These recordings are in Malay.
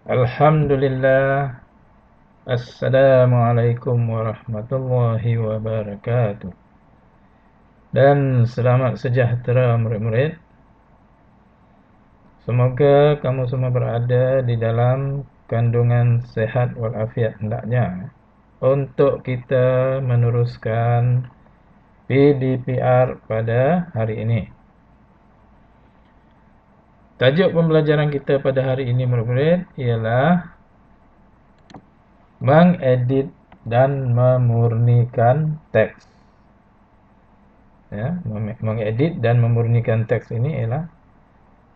Alhamdulillah. Assalamualaikum warahmatullahi wabarakatuh. Dan selamat sejahtera murid-murid. Semoga kamu semua berada di dalam kandungan sehat walafiat hendaknya untuk kita meneruskan PDPR pada hari ini. Tajuk pembelajaran kita pada hari ini murid-murid ialah mengedit dan memurnikan teks. Ya, mengedit dan memurnikan teks ini ialah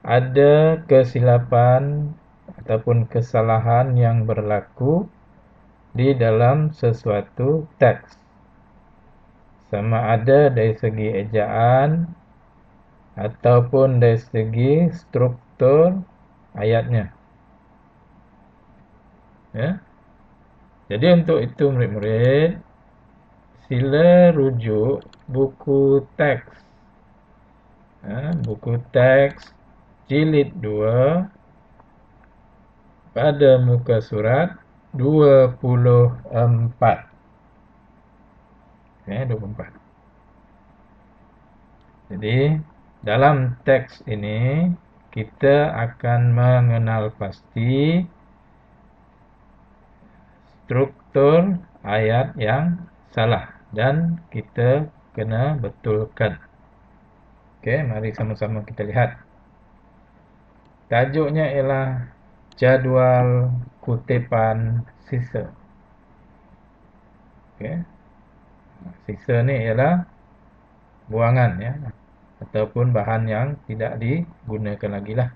ada kesilapan ataupun kesalahan yang berlaku di dalam sesuatu teks, sama ada dari segi ejaan ataupun dari segi struktur ayatnya. Ya. Jadi untuk itu murid-murid, sila rujuk buku teks. Buku teks jilid 2 pada muka surat 24. 24. Jadi dalam teks ini kita akan mengenal pasti struktur ayat yang salah dan kita kena betulkan. Okey, mari sama-sama kita lihat. Tajuknya ialah jadual kutipan sisa. Okey. Sisa ni ialah buangan ya, ataupun bahan yang tidak digunakan lagi lah.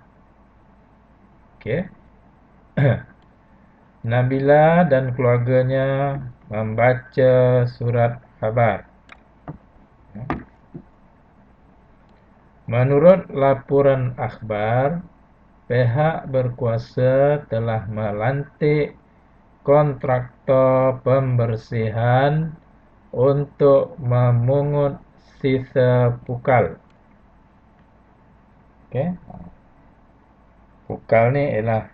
Okey. Nabila dan keluarganya membaca surat khabar. Menurut laporan akhbar, pihak berkuasa telah melantik kontraktor pembersihan untuk memungut sisa pukal. Okey. Pukal ni ialah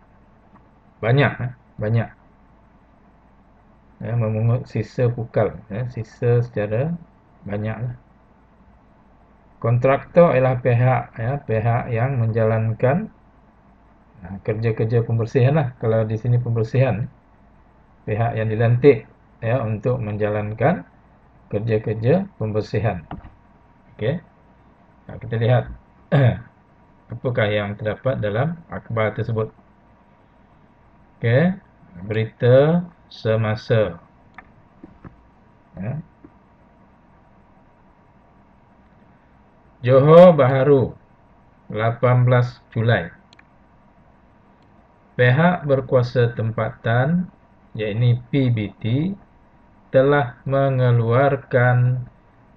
banyak. Ya, memungut sisa pukal. Ya, sisa secara banyaklah. Kontraktor ialah pihak yang menjalankan kerja-kerja pembersihan lah. Kalau di sini pembersihan, pihak yang dilantik ya untuk menjalankan kerja-kerja pembersihan. Okey. Kita lihat apakah yang terdapat dalam akhbar tersebut. Okey. Berita semasa. Ya. Johor Bahru, 18 Julai. Pihak berkuasa tempatan, yakni PBT, telah mengeluarkan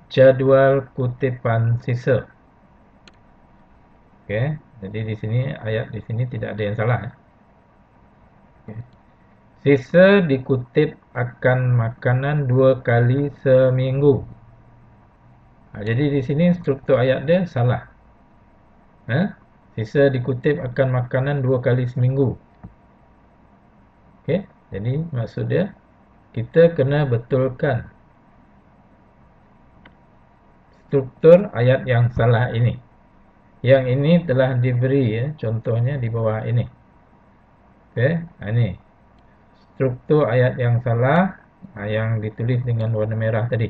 jadual kutipan sisa. Okey, jadi di sini ayat di sini tidak ada yang salah. Okay. Sisa dikutip akan makanan 2 kali seminggu. Jadi di sini struktur ayat dia salah. Sisa dikutip akan makanan 2 kali seminggu. Okey, jadi maksud dia kita kena betulkan struktur ayat yang salah ini. Yang ini telah diberi ya, contohnya di bawah ini. Okey, ini struktur ayat yang salah yang ditulis dengan warna merah tadi.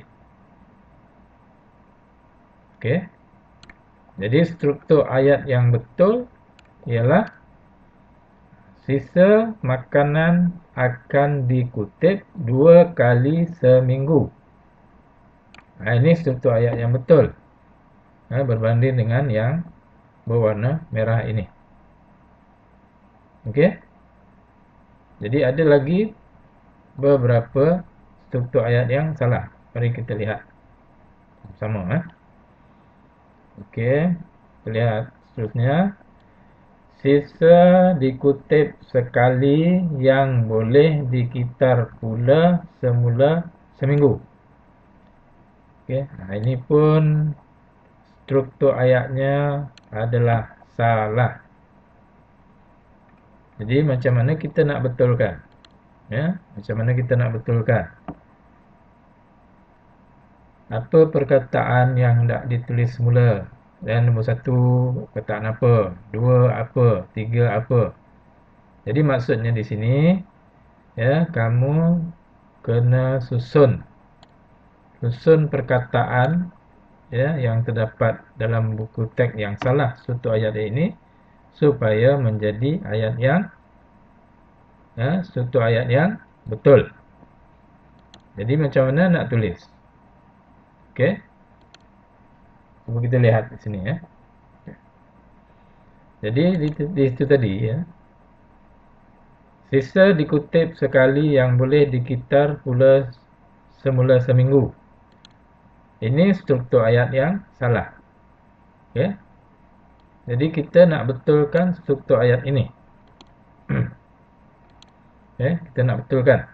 Okey. Jadi struktur ayat yang betul ialah sisa makanan akan dikutip 2 kali seminggu. Ini struktur ayat yang betul. Berbanding dengan yang berwarna merah ini. Okey. Jadi ada lagi beberapa struktur ayat yang salah. Mari kita lihat sama. Okey. Kita lihat seterusnya. Sisa dikutip sekali yang boleh dikitar pula semula seminggu. Okey, ini pun struktur ayatnya adalah salah. Jadi macam mana kita nak betulkan? Ya, macam mana kita nak betulkan? Apa perkataan yang tak ditulis semula? Dan nombor 1 perkataan apa? 2 apa? 3 apa? Jadi maksudnya di sini, ya, kamu kena susun perkataan, ya, yang terdapat dalam buku teks yang salah suatu ayat ini supaya menjadi ayat yang, ya, suatu ayat yang betul. Jadi macam mana nak tulis? Okey. Cuba kita lihat di sini, ya. Jadi di situ tadi, ya. Sisa dikutip sekali yang boleh dikitar pula semula seminggu. Ini struktur ayat yang salah. Okey. Jadi kita nak betulkan struktur ayat ini. Okey, kita nak betulkan.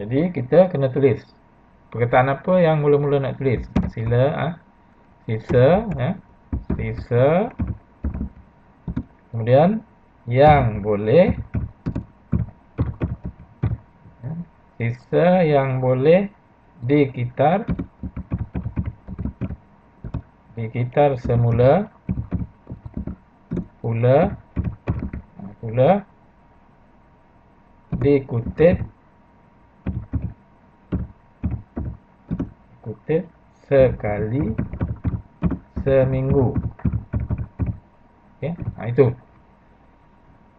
Jadi kita kena tulis perkataan apa yang mula-mula nak tulis. Sila, sisa, ya. Sisa. Kemudian yang boleh, ya. Sisa yang boleh dikitar semula pula dikutip sekali seminggu. Okey, itu.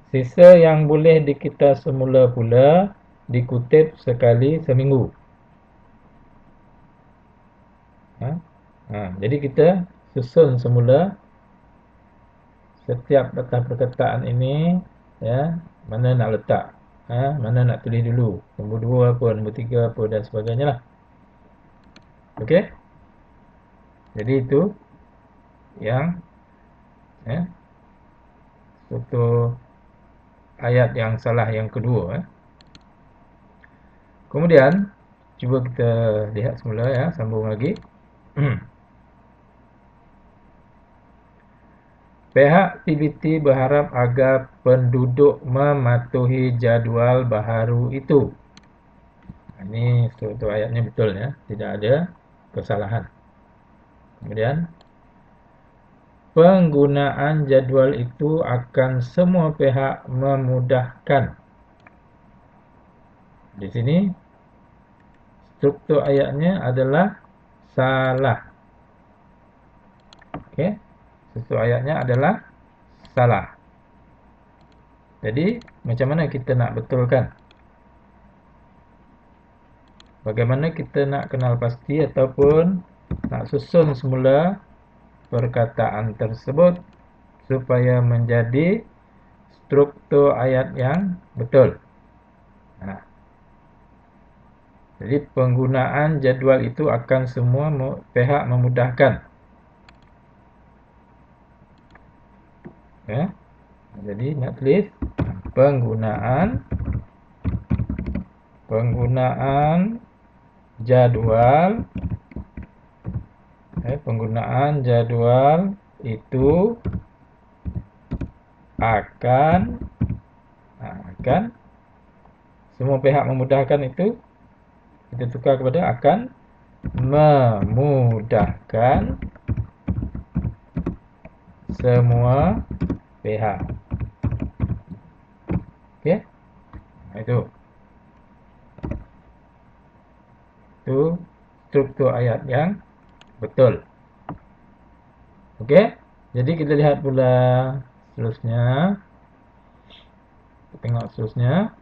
Sisa yang boleh dikitar semula pula dikutip sekali seminggu. Jadi kita susun semula setiap kata perkataan ini, ya, mana nak letak, mana nak tulis dulu, nombor 2 apa, nombor 3 apa dan sebagainya lah. Okey. Jadi itu yang, ya, suatu ayat yang salah yang kedua. Kemudian cuba kita lihat semula, ya, sambung lagi. Pihak PBT berharap agar penduduk mematuhi jadual baharu itu. Ini struktur ayatnya betul, ya, tidak ada kesalahan. Kemudian penggunaan jadual itu akan semua pihak memudahkan. Di sini struktur ayatnya adalah salah. Okey. Struktur ayatnya adalah salah. Jadi macam mana kita nak betulkan? Bagaimana kita nak kenal pasti ataupun nak susun semula perkataan tersebut supaya menjadi struktur ayat yang betul. Jadi penggunaan jadual itu akan semua pihak memudahkan. Ya. Jadi nak tulis penggunaan jadual, penggunaan jadual itu akan semua pihak memudahkan, itu kita tukar kepada akan memudahkan semua pihak. Okey. Itu struktur ayat yang betul. Okey. Jadi kita lihat pula seterusnya. Kita tengok seterusnya.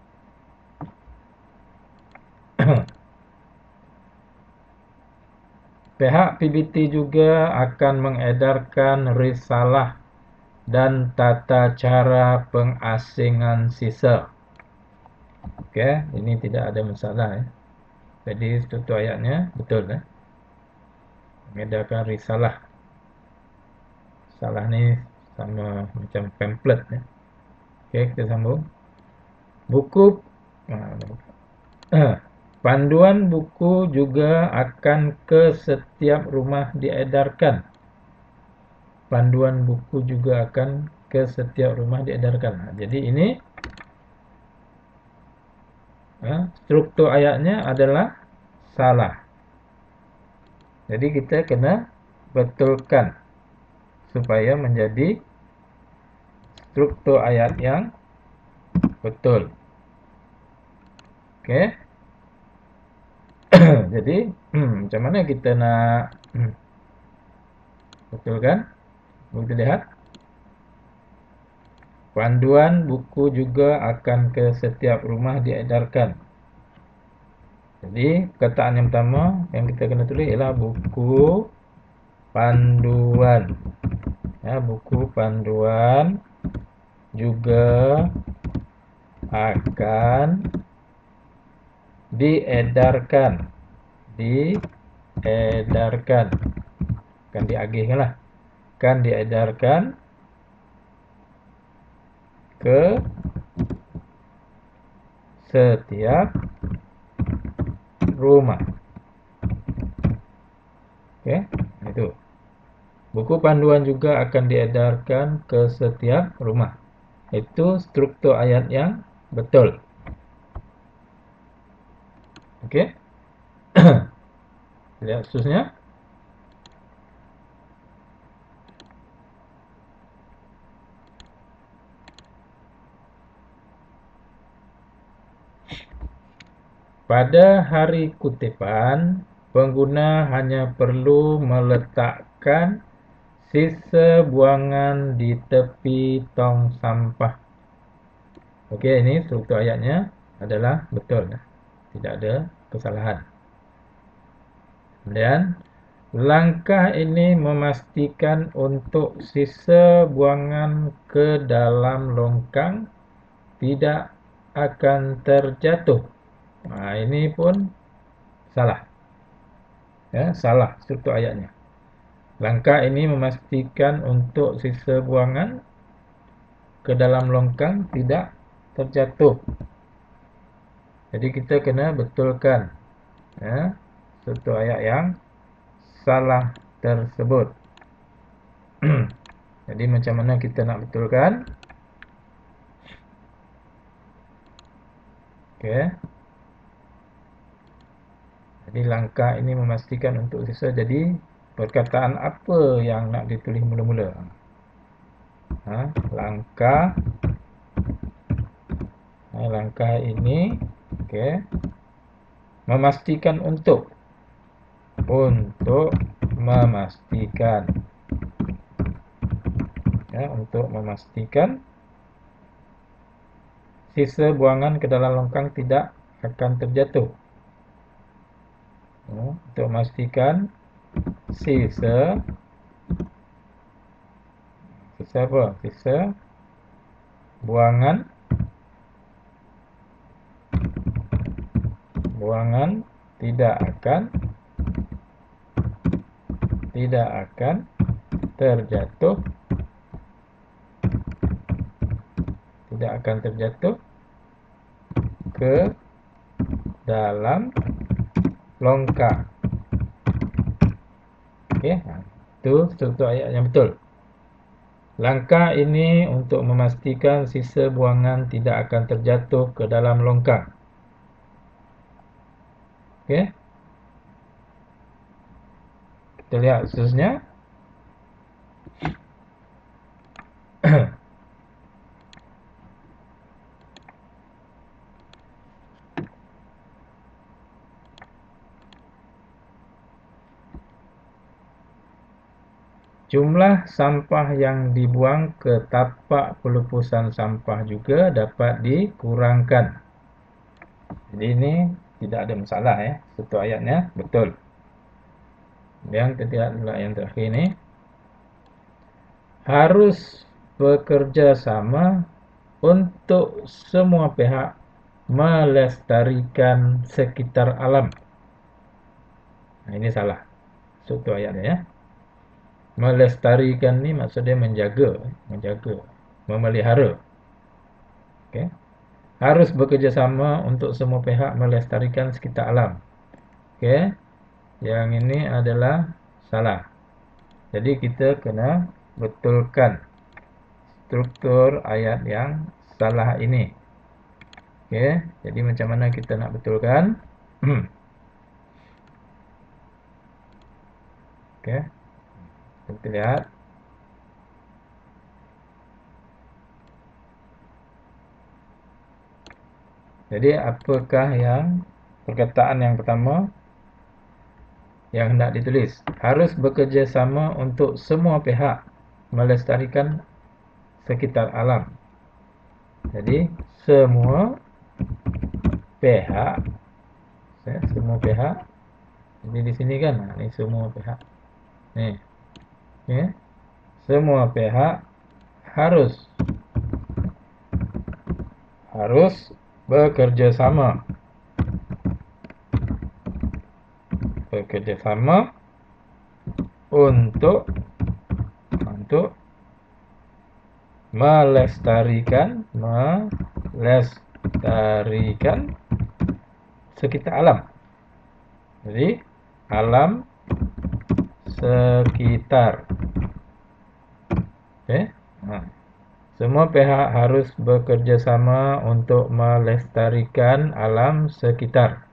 Pihak PBT juga akan mengedarkan risalah dan tata cara pengasingan sisa. Okey, ini tidak ada masalah, ya. Jadi struktur ayatnya betul, ya. Mengedarkan risalah. Risalah ni sama macam pamphlet, ya. Okey, kita sambung. Buku panduan buku juga akan ke setiap rumah diedarkan. Panduan buku juga akan ke setiap rumah diedarkan. Jadi ini struktur ayatnya adalah salah. Jadi kita kena betulkan supaya menjadi struktur ayat yang betul. Oke. Jadi macam mana kita nak betulkan? Kita lihat. Panduan buku juga akan ke setiap rumah diedarkan. Jadi perkataan yang pertama yang kita kena tulis ialah buku panduan. Buku panduan juga akan diedarkan. Akan diagihkanlah. Akan diedarkan ke setiap rumah. Oke, itu. Buku panduan juga akan diedarkan ke setiap rumah. Itu struktur ayat yang betul. Oke. Lihat khususnya. Pada hari kutipan, pengguna hanya perlu meletakkan sisa buangan di tepi tong sampah. Okey, ini struktur ayatnya adalah betul. Tidak ada kesalahan. Kemudian, langkah ini memastikan untuk sisa buangan ke dalam longkang tidak akan terjatuh. Ini pun salah. Salah struktur ayatnya. Langkah ini memastikan untuk sisa buangan ke dalam longkang tidak terjatuh. Jadi kita kena betulkan struktur ayat yang salah tersebut. Jadi macam mana kita nak betulkan? Okey. Jadi langkah ini memastikan untuk sisa. Jadi perkataan apa yang nak ditulis mula-mula? Langkah ini memastikan untuk memastikan sisa buangan ke dalam longkang tidak akan terjatuh. Untuk memastikan sisa buangan tidak akan terjatuh ke dalam longkang. Okey, itu struktur ayat yang betul. Langkah ini untuk memastikan sisa buangan tidak akan terjatuh ke dalam longkang. Okey. Kita lihat seterusnya. Jumlah sampah yang dibuang ke tapak pelepasan sampah juga dapat dikurangkan. Jadi ini tidak ada masalah struktur ayatnya betul. Yang ketiga adalah yang terakhir ini. Harus bekerja sama untuk semua pihak melestarikan sekitar alam. Ini salah struktur ayatnya Melestarikan ni maksudnya menjaga, memelihara. Okey. Harus bekerjasama untuk semua pihak melestarikan sekitar alam. Okey. Yang ini adalah salah. Jadi kita kena betulkan struktur ayat yang salah ini. Oke, jadi macam mana kita nak betulkan? Oke, kita lihat. Jadi apakah yang perkataan yang pertama yang hendak ditulis? Harus bekerjasama untuk semua pihak melestarikan sekitar alam. Jadi semua pihak, semua pihak. Jadi di sini kan, ini semua pihak. Nih, ya, semua pihak harus bekerja sama untuk melestarikan sekitar alam. Jadi alam sekitar. Okey. Semua pihak harus bekerja sama untuk melestarikan alam sekitar.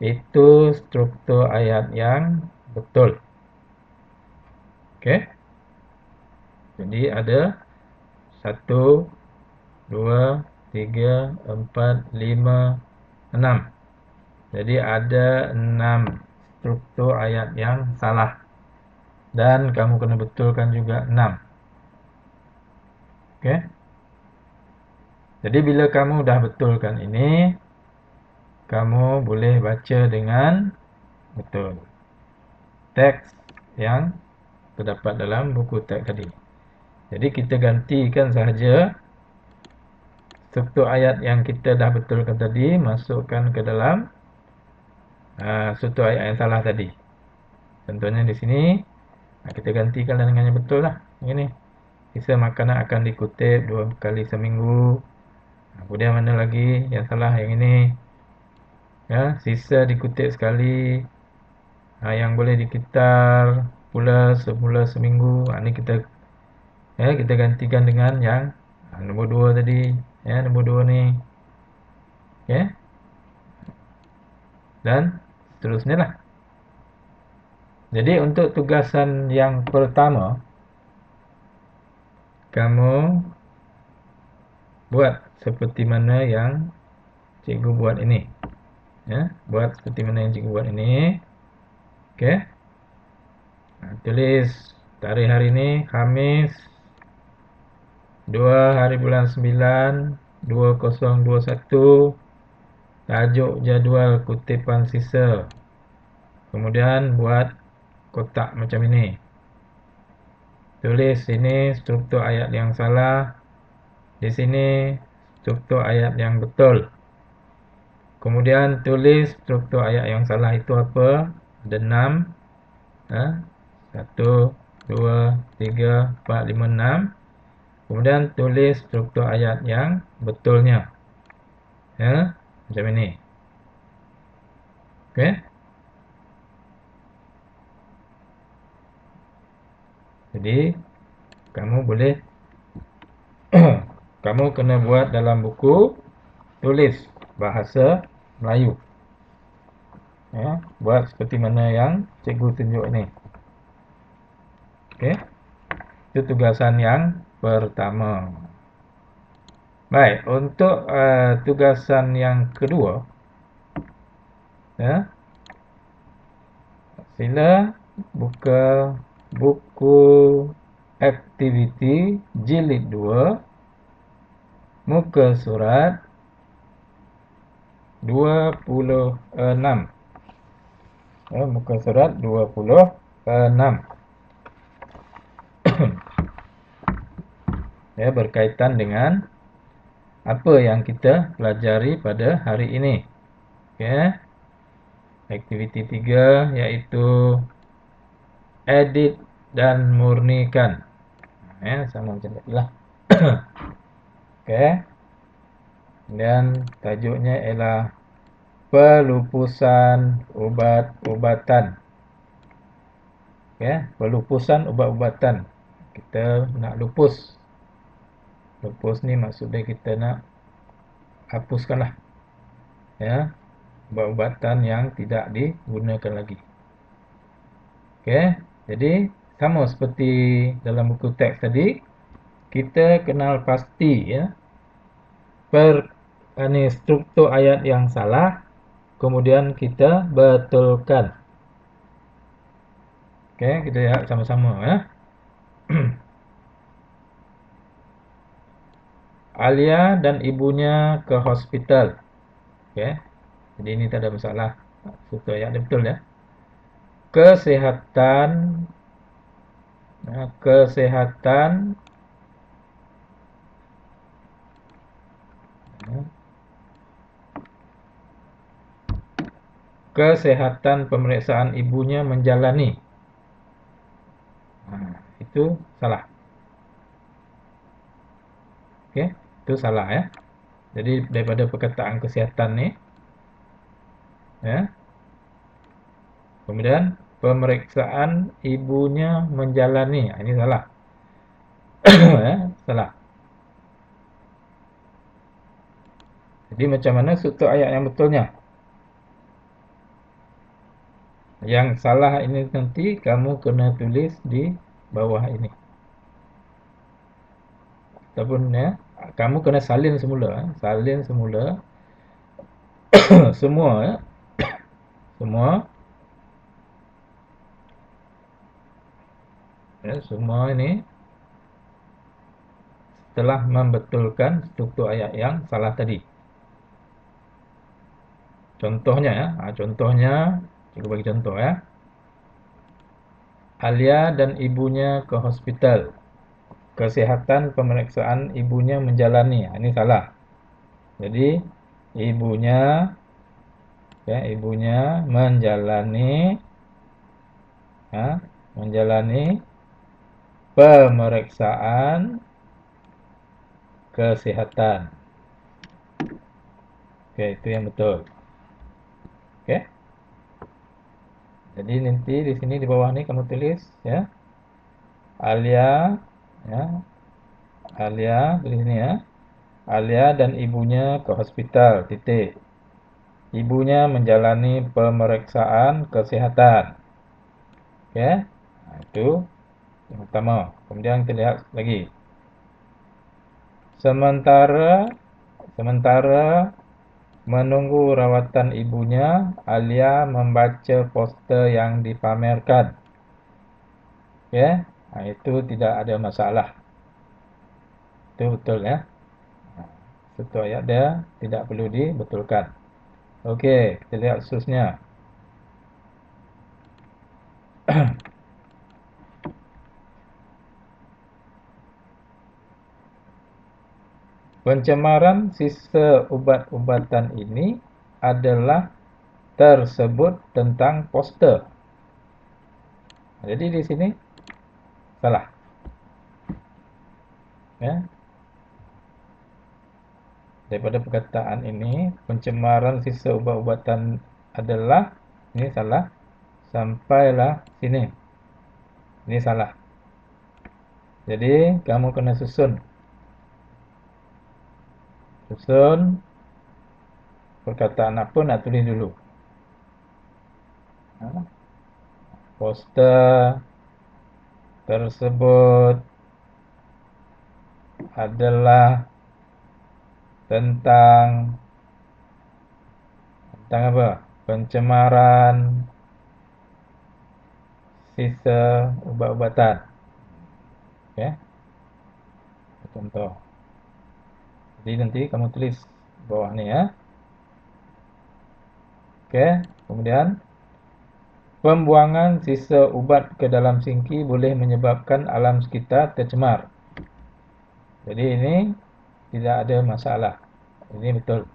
Itu struktur ayat yang betul. Okey. Jadi ada 1, 2, 3, 4, 5, 6. Jadi ada 6 struktur ayat yang salah. Dan kamu kena betulkan juga 6. Okey. Jadi bila kamu dah betulkan ini, kamu boleh baca dengan betul teks yang terdapat dalam buku teks tadi. Jadi kita gantikan sahaja struktur ayat yang kita dah betulkan tadi, masukkan ke dalam struktur ayat yang salah tadi. Contohnya di sini, kita gantikan dengan yang betul lah. Ini, sisa makanan akan dikutip 2 kali seminggu. Kemudian mana lagi yang salah? Yang ini. Ya, sisa dikutip sekali. Yang boleh dikitar pula semula seminggu. Ini kita gantikan dengan yang nombor 2 tadi. Ya, nombor 2 ni. Ya. Dan seterusnya lah. Jadi untuk tugasan yang pertama, kamu buat seperti mana yang cikgu buat ini. Ya, buat seperti mana yang cikgu buat ini. Okey. Tulis tarikh hari ini Khamis 2 hari bulan 9 2021. Tajuk jadual kutipan sisa. Kemudian buat kotak macam ini. Tulis sini struktur ayat yang salah. Di sini struktur ayat yang betul. Kemudian tulis struktur ayat yang salah itu apa? Ada 6. 1, 2, 3, 4, 5, 6. Kemudian tulis struktur ayat yang betulnya. Ya, macam ini. Okey. Jadi kamu boleh kamu kena buat dalam buku tulis bahasa Melayu. Ya, buat seperti mana yang cikgu tunjuk ini. Okey. Itu tugasan yang pertama. Baik, untuk tugasan yang kedua, ya, sila buka buku aktiviti jilid 2, muka surat 26. Ya, muka surat 26. Ya, berkaitan dengan apa yang kita pelajari pada hari ini. Okey. Aktiviti 3 iaitu edit dan murnikan. Ya, sama macam tadi lah. Okey. Dan tajuknya ialah pelupusan ubat-ubatan. Okey, pelupusan ubat-ubatan. Kita nak lupus Lupus ni maksudnya kita nak hapuskan lah, ya, ubat-ubatan yang tidak digunakan lagi. Okey, jadi sama seperti dalam buku teks tadi, kita kenal pasti, ya, ini struktur ayat yang salah, kemudian kita betulkan. Okey, kita lihat sama-sama, ya. Alia dan ibunya ke hospital. Okey, jadi ini tak ada masalah. Struktur ayat dia betul, ya. Kesehatan, ya, kesehatan, ya, kesehatan pemeriksaan ibunya menjalani. Itu salah. Okey, itu salah, ya. Jadi daripada perkataan kesihatan ni, ya. Kemudian pemeriksaan ibunya menjalani. Ini salah. Ya, salah. Jadi macam mana struktur ayat yang betulnya? Yang salah ini nanti kamu kena tulis di bawah ini. Ataupun, ya, kamu kena salin semula, salin semula semua, ya, semua, ya, semua ini telah membetulkan struktur ayat yang salah tadi. Contohnya, ya, contohnya, cikgu bagi contoh, ya. Alia dan ibunya ke hospital. Kesehatan pemeriksaan ibunya menjalani. Ini salah. Jadi ibunya, ya, ibunya menjalani, ya, menjalani pemeriksaan kesehatan. Oke, itu yang betul. Oke. Jadi nanti di sini di bawah ini kamu tulis, ya. Alia, ya. Alia di sini, ya. Alia dan ibunya ke hospital. Titik. Ibunya menjalani pemeriksaan kesehatan. Oke. Nah, itu yang pertama. Kemudian kita lihat lagi. Sementara menunggu rawatan ibunya, Alia membaca poster yang dipamerkan. Ya, nah, itu tidak ada masalah. Itu betul, ya. Struktur ayat dia tidak perlu dibetulkan. Okey, kita lihat seterusnya. Pencemaran sisa ubat-ubatan ini adalah tersebut tentang poster. Jadi di sini salah, ya. Daripada perkataan ini, pencemaran sisa ubat-ubatan adalah, ini salah, sampailah sini. Ini salah. Jadi kamu kena susun perkataan apa nak tulis dulu. Poster tersebut adalah tentang apa? Pencemaran sisa ubat-ubatan. Ya, contoh. Jadi nanti kamu tulis bawah ni, ya. Oke, kemudian pembuangan sisa ubat ke dalam sinki boleh menyebabkan alam sekitar tercemar. Jadi ini tidak ada masalah. Ini betul.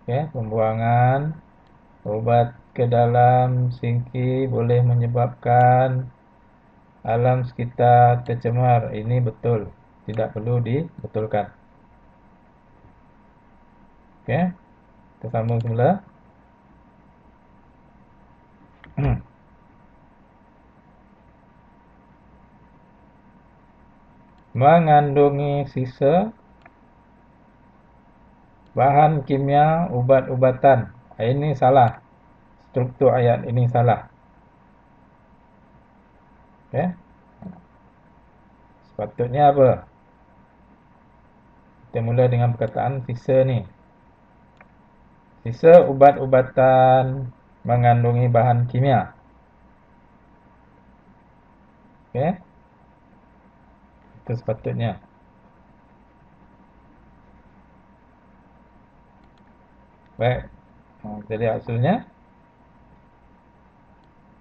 Oke, pembuangan ubat ke dalam sinki boleh menyebabkan alam sekitar tercemar. Ini betul. Tidak perlu dibetulkan. Oke, kita sambung semula. mengandungi sisa bahan kimia ubat-ubatan. Ini salah. Struktur ayat ini salah. Okay. Sepatutnya apa? Kita mula dengan perkataan sisa ni. Sisa ubat-ubatan mengandungi bahan kimia. Okay. Itu sepatutnya. Baik. Jadi hasilnya,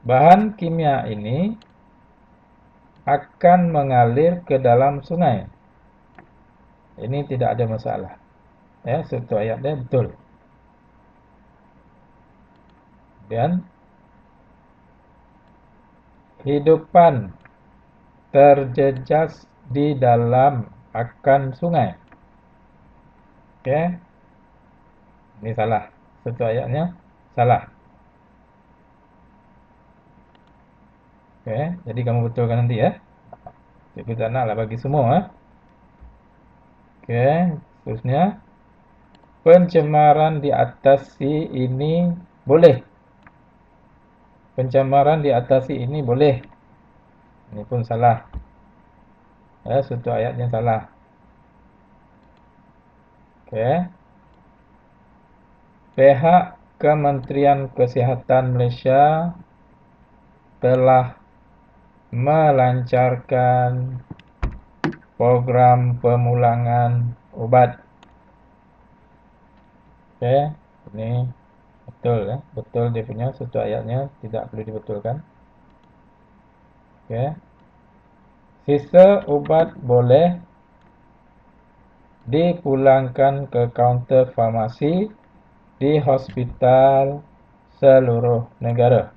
bahan kimia ini akan mengalir ke dalam sungai. Ini tidak ada masalah. Ya, satu ayatnya betul. Dan hidupan terjejas di dalam akan sungai. Okay. Ini salah. Satu ayatnya salah. Okay. Jadi kamu betulkan nanti ya. Cikgu tak nak lah bagi semua. Okay. Terusnya, pencemaran di atas ini boleh. Pencemaran di atas ini boleh. Ini pun salah. Ya, satu ayatnya salah. Okay. Pihak Kementerian Kesihatan Malaysia telah melancarkan program pemulangan ubat. Okay. Ini betul ya. Betul dia punya, satu ayatnya tidak perlu dibetulkan. Okay. Sisa ubat boleh dipulangkan ke kaunter farmasi di hospital seluruh negara.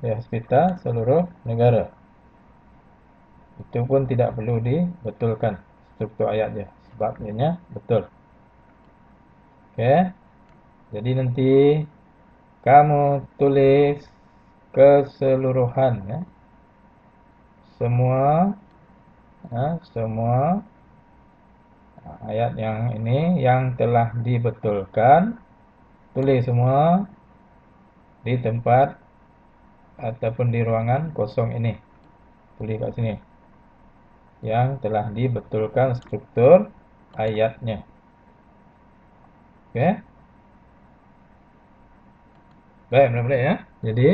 Di hospital seluruh negara. Itu pun tidak perlu dibetulkan struktur ayat dia, sebab ianya betul. Okay. Jadi nanti kamu tulis keseluruhan ya. Semua ayat yang ini yang telah dibetulkan, tulis semua di tempat ataupun di ruangan kosong ini. Tulis kat sini. Yang telah dibetulkan struktur ayatnya. Okay. Baik, boleh ya. Jadi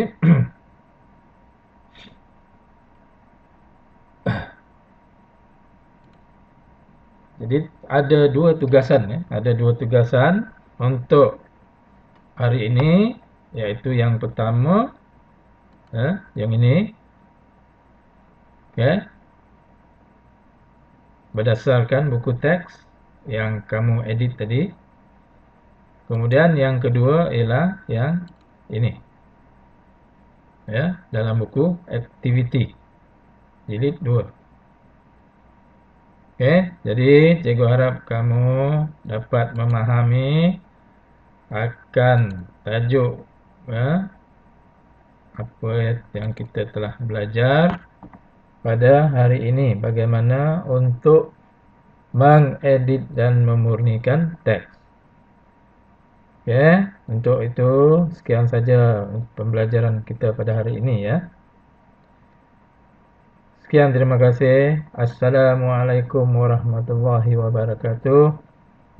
jadi ada dua tugasan ya. Ada dua tugasan untuk hari ini, yaitu yang pertama yang ini. Okay. Berdasarkan buku teks yang kamu edit tadi. Kemudian yang kedua ialah yang ini. Ya, dalam buku activity. Jilid 2. Okey, jadi cikgu harap kamu dapat memahami akan tajuk apa yang kita telah belajar pada hari ini, bagaimana untuk mengedit dan memurnikan teks. Okey, untuk itu sekian saja pembelajaran kita pada hari ini ya. Sekian, terima kasih. Assalamualaikum warahmatullahi wabarakatuh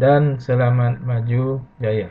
dan selamat maju jaya.